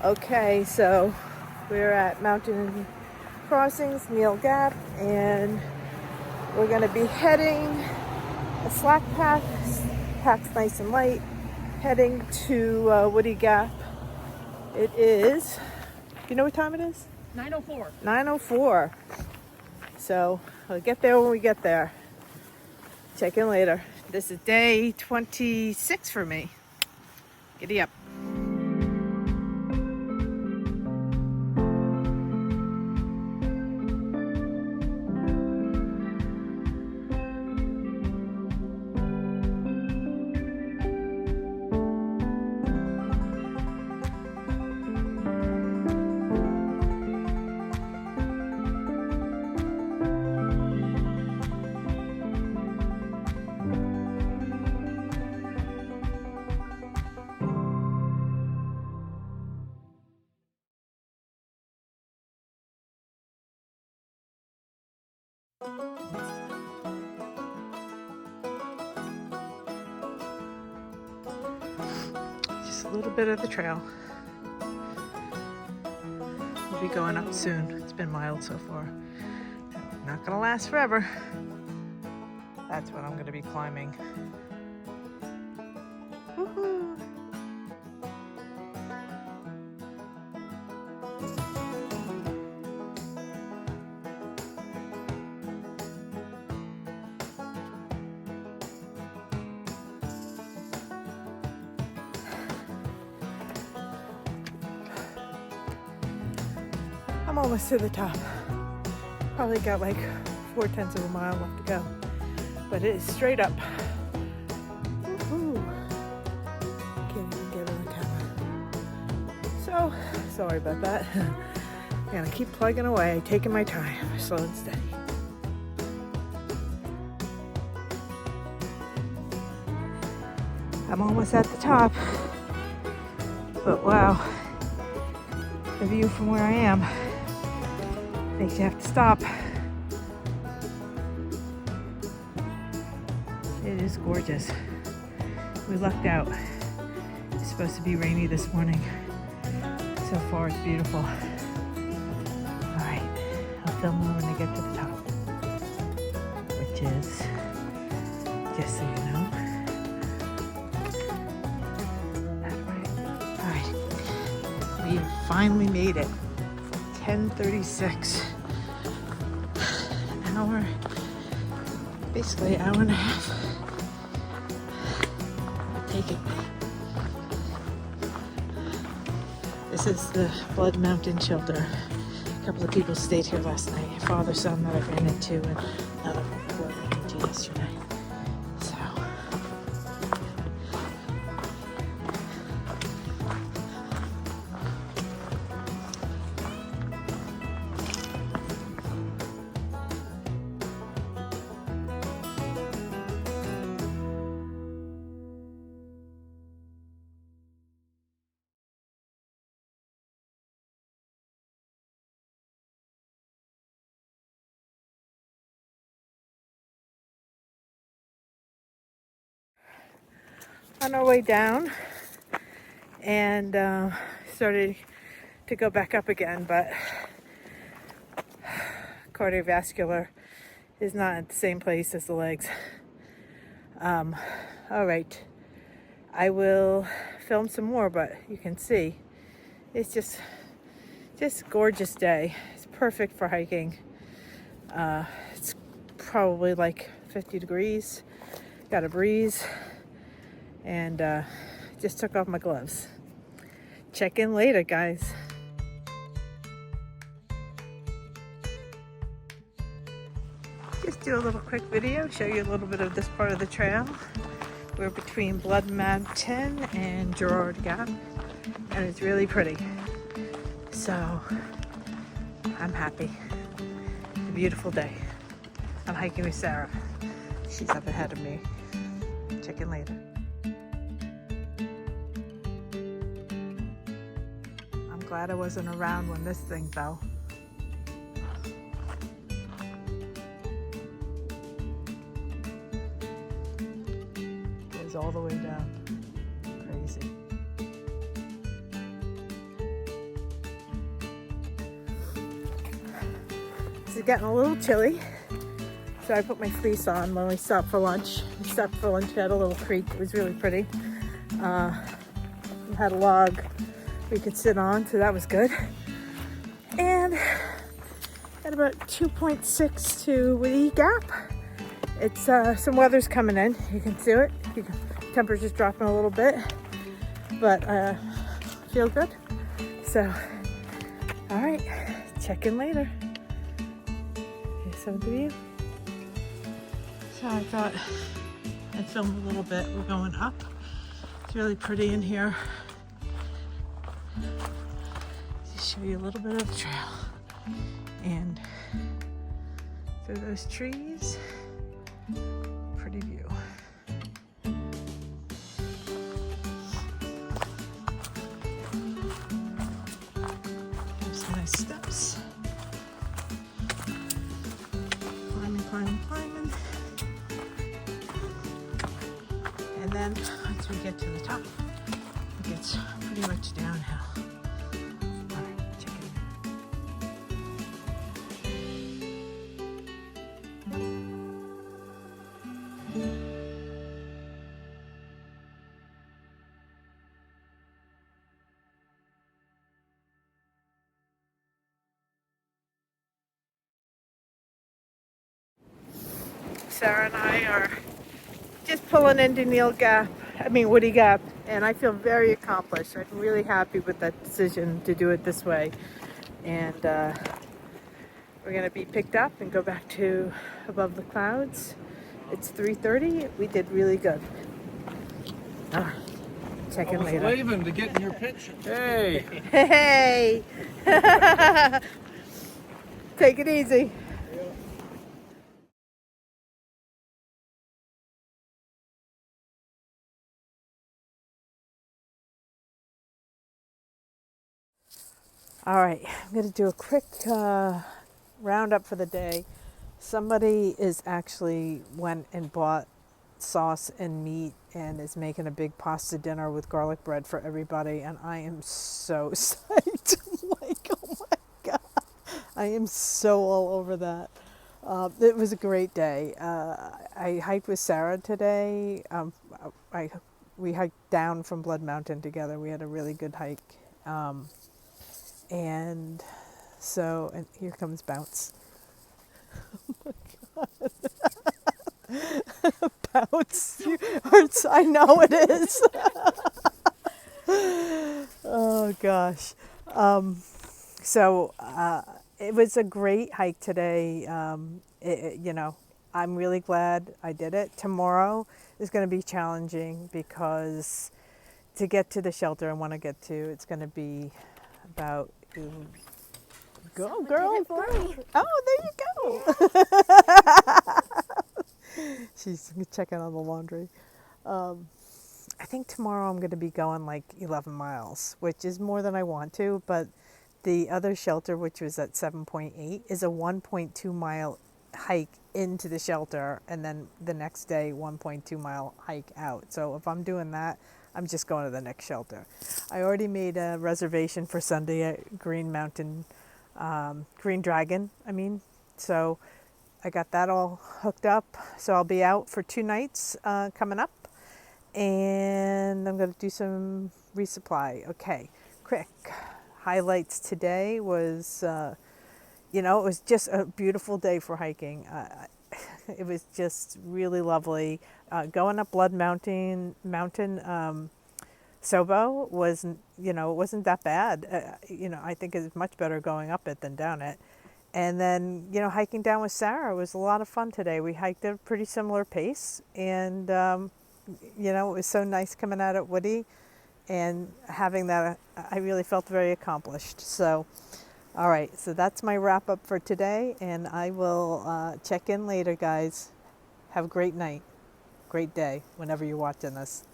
Okay, so we're at Mountain Crossings, Neel Gap, and we're going to be heading a slack path, pack's nice and light, heading to Woody Gap. It is, you know what time it is? 9:04. 9:04. So we'll get there when we get there. Check in later. This is day 26 for me. Giddy up. Just a little bit of the trail. We'll be going up soon. It's been mild so far. Not gonna last forever. That's what I'm gonna be climbing. Woohoo! I'm almost to the top. Probably got like 4/10 of a mile left to go, but it is straight up. Woohoo! Can't even get on the camera. So, sorry about that. I'm gonna keep plugging away, taking my time, slow and steady. I'm almost at the top, but wow, the view from where I am makes you have to stop. It is gorgeous. We lucked out. It's supposed to be rainy this morning. So far it's beautiful. All right, I'll film more when I get to the top, which is, just so you know, that way. All right, we have finally made it. 10:36. An hour, basically an hour and a half. I'll take it. This is the Blood Mountain Shelter. A couple of people stayed here last night. A father, son that I ran into, and another one who I ran into yesterday. So. On our way down, and started to go back up again, but cardiovascular is not at the same place as the legs. All right, I will film some more, but you can see it's just a gorgeous day. It's perfect for hiking. It's probably like 50 degrees, got a breeze, and just took off my gloves. Check in later, guys. Just do a little quick video, show you a little bit of this part of the trail. We're between Blood Mountain and Gerard Gap, and it's really pretty. So I'm happy. It's a beautiful day. I'm hiking with Sarah. She's up ahead of me. Check in later. I'm glad I wasn't around when this thing fell. It goes all the way down. Crazy. It's getting a little chilly, so I put my fleece on when we stopped for lunch. We stopped for lunch at a little creek. It was really pretty. We had a log we could sit on, so that was good. And at about 2.6 to Neel Gap. It's some weather's coming in. You can see it. Temperature's dropping a little bit, but feel good. So, all right, check in later. Here's some of the view. So I thought I'd film a little bit. We're going up. It's really pretty in here. Just show you a little bit of the trail. And through those trees, pretty view. There's some nice steps. Climbing. And then once we get to the top, it gets pretty much downhill. Sarah and I are just pulling into Neel Gap, Woody Gap, and I feel very accomplished. I'm really happy with that decision to do it this way. And we're going to be picked up and go back to above the clouds. It's 3:30. We did really good. Check in later. I was waving to get in your picture. Hey! Hey! Take it easy. All right, I'm going to do a quick roundup for the day. Somebody is actually went and bought sauce and meat and is making a big pasta dinner with garlic bread for everybody, and I am so psyched. Like, oh my God. I am so all over that. It was a great day. I hiked with Sarah today. We hiked down from Blood Mountain together. We had a really good hike. And here comes Bounce. Oh my God. Bounce. I know it is. Oh gosh. It was a great hike today. I'm really glad I did it. Tomorrow is going to be challenging because to get to the shelter I want to get to, it's going to be about go girl. Oh, there you go. She's checking on the laundry. I think tomorrow I'm going to be going like 11 miles, which is more than I want to, but the other shelter, which was at 7.8, is a 1.2 mile hike into the shelter, and then the next day 1.2 mile hike out. So if I'm doing that, I'm just going to the next shelter. I already made a reservation for Sunday at Green Dragon. So I got that all hooked up. So I'll be out for 2 nights coming up, and I'm going to do some resupply. Okay, quick highlights today was, it was just a beautiful day for hiking. It was just really lovely. Going up Blood Mountain, Sobo wasn't that bad. I think it's much better going up it than down it. And then, hiking down with Sarah was a lot of fun today. We hiked at a pretty similar pace, and, it was so nice coming out at Woody and having that. I really felt very accomplished. So, all right, so that's my wrap up for today, and I will check in later, guys. Have a great night, great day, whenever you're watching this.